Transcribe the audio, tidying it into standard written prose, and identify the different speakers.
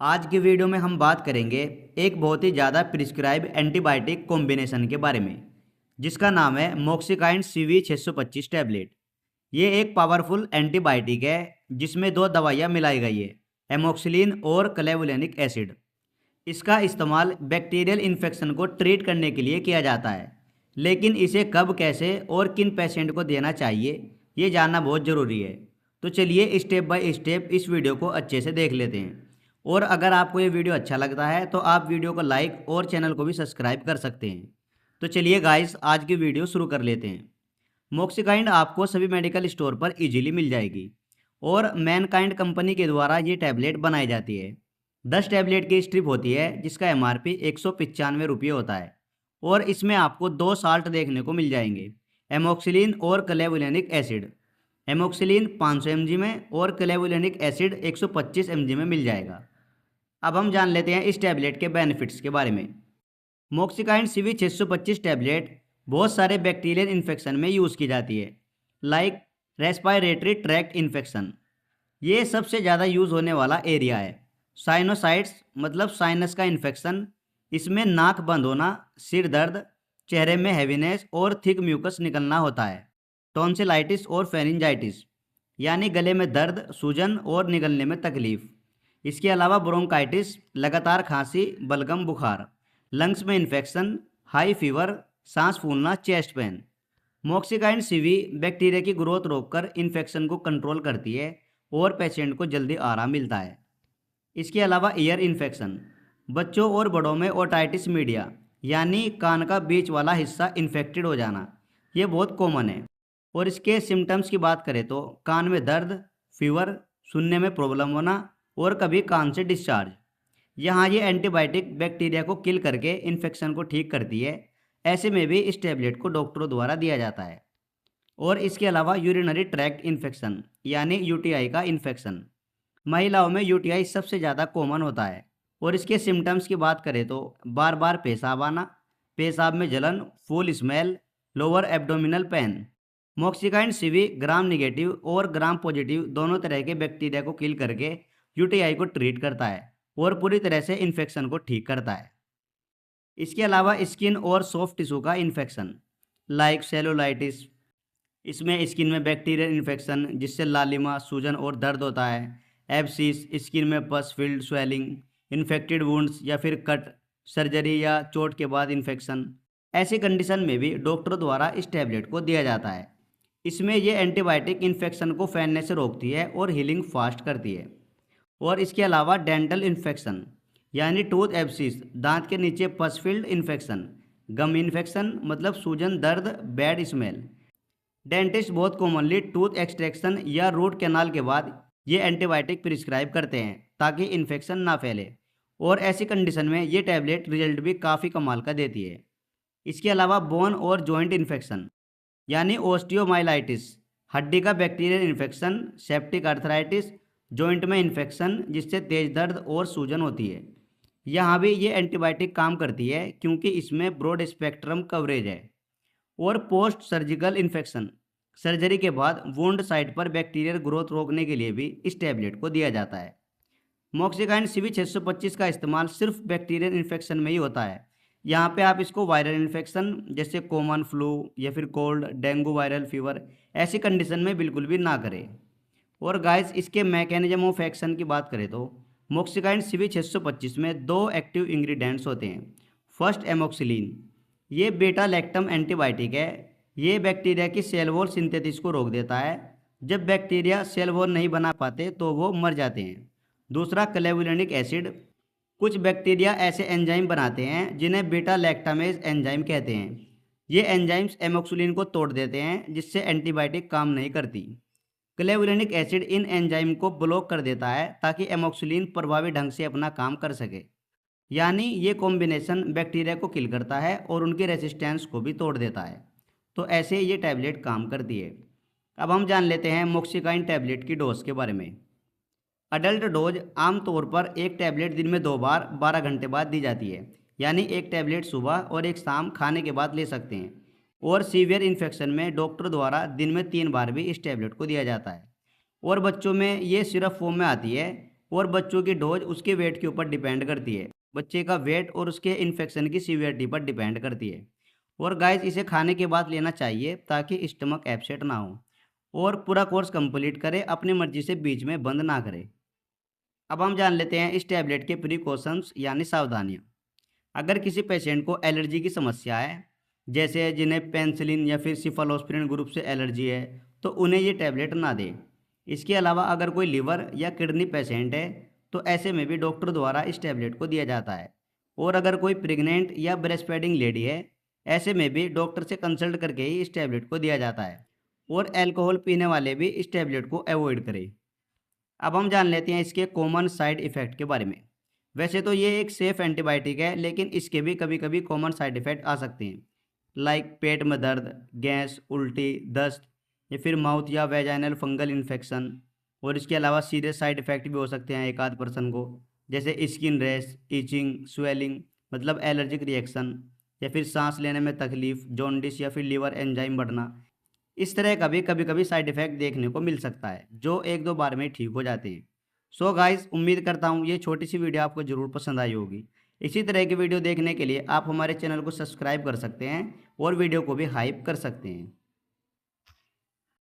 Speaker 1: आज की वीडियो में हम बात करेंगे एक बहुत ही ज़्यादा प्रिस्क्राइब एंटीबायोटिक कॉम्बिनेशन के बारे में, जिसका नाम है मॉक्सिकाइन CV 625 टैबलेट। ये एक पावरफुल एंटीबायोटिक है जिसमें दो दवाइयाँ मिलाई गई है, एमोक्सिलिन और क्लेवुलेनिक एसिड। इसका इस्तेमाल बैक्टीरियल इन्फेक्शन को ट्रीट करने के लिए किया जाता है, लेकिन इसे कब, कैसे और किन पेशेंट को देना चाहिए, ये जानना बहुत ज़रूरी है। तो चलिए स्टेप बाय स्टेप इस वीडियो को अच्छे से देख लेते हैं। और अगर आपको ये वीडियो अच्छा लगता है तो आप वीडियो को लाइक और चैनल को भी सब्सक्राइब कर सकते हैं। तो चलिए गाइस, आज की वीडियो शुरू कर लेते हैं। मोक्सिकाइंड आपको सभी मेडिकल स्टोर पर इजीली मिल जाएगी और मैनकाइंड कंपनी के द्वारा ये टैबलेट बनाई जाती है। 10 टैबलेट की स्ट्रिप होती है जिसका MRP 195 रुपये होता है और इसमें आपको 2 साल्ट देखने को मिल जाएंगे, एमोक्सिलिन और क्लेवुलेनिक एसिड। एमोक्सिलिन 500 mg में और क्लेवुलेनिक एसिड 125 mg में मिल जाएगा। अब हम जान लेते हैं इस टैबलेट के बेनिफिट्स के बारे में। मोक्सिकाइन CV 625 टैबलेट बहुत सारे बैक्टीरियल इन्फेक्शन में यूज़ की जाती है, लाइक रेस्पायरेटरी ट्रैक्ट इन्फेक्शन। ये सबसे ज़्यादा यूज़ होने वाला एरिया है। साइनोसाइट्स मतलब साइनस का इन्फेक्शन, इसमें नाक बंद होना, सिर दर्द, चेहरे में हैवीनेस और थिक म्यूकस निकलना होता है। टॉन्सिलाइटिस और फेरिंजाइटिस यानी गले में दर्द, सूजन और निगलने में तकलीफ। इसके अलावा ब्रोंकाइटिस, लगातार खांसी, बलगम बुखार, लंग्स में इन्फेक्शन, हाई फीवर, सांस फूलना, चेस्ट पेन। मोक्सिकाइन CV बैक्टीरिया की ग्रोथ रोककर इन्फेक्शन को कंट्रोल करती है और पेशेंट को जल्दी आराम मिलता है। इसके अलावा ईयर इन्फेक्शन, बच्चों और बड़ों में ओटाइटिस मीडिया यानी कान का बीच वाला हिस्सा इन्फेक्टेड हो जाना, ये बहुत कॉमन है। और इसके सिम्टम्स की बात करें तो कान में दर्द, फीवर, सुनने में प्रॉब्लम होना और कभी कान से डिस्चार्ज। यहाँ ये एंटीबायोटिक बैक्टीरिया को किल करके इन्फेक्शन को ठीक करती है। ऐसे में भी इस टैबलेट को डॉक्टरों द्वारा दिया जाता है। और इसके अलावा यूरिनरी ट्रैक्ट इन्फेक्शन यानी UTI का इन्फेक्शन, महिलाओं में UTI सबसे ज़्यादा कॉमन होता है। और इसके सिम्टम्स की बात करें तो बार बार पेशाब आना, पेशाब में जलन, foul smell, lower abdominal pain. मोक्सिकाइन CV ग्राम निगेटिव और ग्राम पॉजिटिव दोनों तरह के बैक्टीरिया को किल करके UTI को ट्रीट करता है और पूरी तरह से इन्फेक्शन को ठीक करता है। इसके अलावा स्किन और सॉफ्ट टिश्यू का इन्फेक्शन लाइक सेलुलाइटिस, इसमें स्किन में बैक्टीरियल इन्फेक्शन जिससे लालिमा, सूजन और दर्द होता है। एब्सिस, स्किन में पस फिल्ड स्वेलिंग, इन्फेक्टेड वुंड्स या फिर कट, सर्जरी या चोट के बाद इन्फेक्शन। ऐसी कंडीशन में भी डॉक्टर द्वारा इस टैबलेट को दिया जाता है। इसमें ये एंटीबायोटिक इन्फेक्शन को फैलने से रोकती है और हीलिंग फास्ट करती है। और इसके अलावा डेंटल इन्फेक्शन यानी टूथ एब्सिस, दांत के नीचे पस फील्ड इन्फेक्शन, गम इन्फेक्शन मतलब सूजन, दर्द, बैड स्मेल। डेंटिस्ट बहुत कॉमनली टूथ एक्सट्रैक्शन या रूट कैनाल के बाद ये एंटीबायोटिक प्रिस्क्राइब करते हैं ताकि इन्फेक्शन ना फैले। और ऐसी कंडीशन में ये टैबलेट रिजल्ट भी काफ़ी कमाल का देती है। इसके अलावा बोन और जॉइंट इन्फेक्शन यानी ओस्टियोमाइलाइटिस, हड्डी का bacterial infection, septic arthritis, joint में इन्फेक्शन जिससे तेज दर्द और सूजन होती है। यहाँ भी ये एंटीबायोटिक काम करती है क्योंकि इसमें ब्रॉड स्पेक्ट्रम कवरेज है। और पोस्ट सर्जिकल इन्फेक्शन, सर्जरी के बाद वुंड साइट पर बैक्टीरियल ग्रोथ रोकने के लिए भी इस टैबलेट को दिया जाता है। मोक्सिकाइन CV 625 का इस्तेमाल सिर्फ बैक्टीरियल इन्फेक्शन में ही होता है। यहाँ पे आप इसको वायरल इन्फेक्शन जैसे कॉमन फ्लू या फिर कोल्ड, डेंगू वायरल फीवर ऐसी कंडीशन में बिल्कुल भी ना करें। और गाइस, इसके मैकेनिज्म ऑफ एक्शन की बात करें तो मोक्सिकाइन CV 625 में 2 एक्टिव इंग्रेडिएंट्स होते हैं। फर्स्ट एमोक्सिलिन, ये बेटा लैक्टम एंटीबायोटिक है। ये बैक्टीरिया की सेल वॉल सिंथेसिस को रोक देता है। जब बैक्टीरिया सेल वॉल नहीं बना पाते तो वो मर जाते हैं। दूसरा क्लेवुलेनिक एसिड, कुछ बैक्टीरिया ऐसे एंजाइम बनाते हैं जिन्हें बीटा लैक्टामेज एंजाइम कहते हैं। ये एंजाइम्स एमोक्सिलिन को तोड़ देते हैं जिससे एंटीबायोटिक काम नहीं करती। क्लेवुलेनिक एसिड इन एंजाइम को ब्लॉक कर देता है ताकि एमोक्सिलिन प्रभावी ढंग से अपना काम कर सके। यानी ये कॉम्बिनेशन बैक्टीरिया को किल करता है और उनके रेसिस्टेंस को भी तोड़ देता है। तो ऐसे ये टैबलेट काम करती है। अब हम जान लेते हैं मोक्सिकाइन टैबलेट की डोज के बारे में। अडल्ट डोज आमतौर पर एक टैबलेट दिन में 2 बार 12 घंटे बाद दी जाती है, यानी एक टैबलेट सुबह और एक शाम खाने के बाद ले सकते हैं। और सीवियर इन्फेक्शन में डॉक्टर द्वारा दिन में 3 बार भी इस टैबलेट को दिया जाता है। और बच्चों में ये सिरप फॉर्म में आती है। और बच्चों की डोज उसके वेट के ऊपर डिपेंड करती है। बच्चे का वेट और उसके इन्फेक्शन की सीवियरिटी पर डिपेंड करती है। और गाइस इसे खाने के बाद लेना चाहिए ताकि स्टमक अपसेट ना हो। और पूरा कोर्स कंप्लीट करें, अपनी मर्जी से बीच में बंद ना करें। अब हम जान लेते हैं इस टैबलेट के प्रिकॉशंस यानी सावधानियाँ। अगर किसी पेशेंट को एलर्जी की समस्या है, जैसे जिन्हें पेनिसिलिन या फिर सिफालोस्पिरिन ग्रुप से एलर्जी है, तो उन्हें ये टैबलेट ना दें। इसके अलावा अगर कोई लिवर या किडनी पेशेंट है, तो ऐसे में भी डॉक्टर द्वारा इस टैबलेट को दिया जाता है। और अगर कोई प्रेग्नेंट या ब्रेस्ट फीडिंग लेडी है, ऐसे में भी डॉक्टर से कंसल्ट करके ही इस टैबलेट को दिया जाता है। और अल्कोहल पीने वाले भी इस टैबलेट को अवॉइड करें। अब हम जान लेते हैं इसके कॉमन साइड इफ़ेक्ट के बारे में। वैसे तो ये एक सेफ एंटीबायोटिक है, लेकिन इसके भी कभी कभी कॉमन साइड इफ़ेक्ट आ सकते हैं, लाइक पेट में दर्द, गैस, उल्टी, दस्त या फिर माउथ या वेजाइनल फंगल इन्फेक्शन। और इसके अलावा सीरियस साइड इफ़ेक्ट भी हो सकते हैं एक आध पर्सन को, जैसे स्किन रैश, ईचिंग, स्वेलिंग मतलब एलर्जिक रिएक्शन, या फिर सांस लेने में तकलीफ, जॉन्डिस या फिर लीवर एंजाइम बढ़ना। इस तरह का भी कभी कभी साइड इफ़ेक्ट देखने को मिल सकता है, जो एक दो बार में ठीक हो जाते हैं। सो गाइस, उम्मीद करता हूँ ये छोटी सी वीडियो आपको ज़रूर पसंद आई होगी। इसी तरह की वीडियो देखने के लिए आप हमारे चैनल को सब्सक्राइब कर सकते हैं और वीडियो को भी हाइप कर सकते हैं।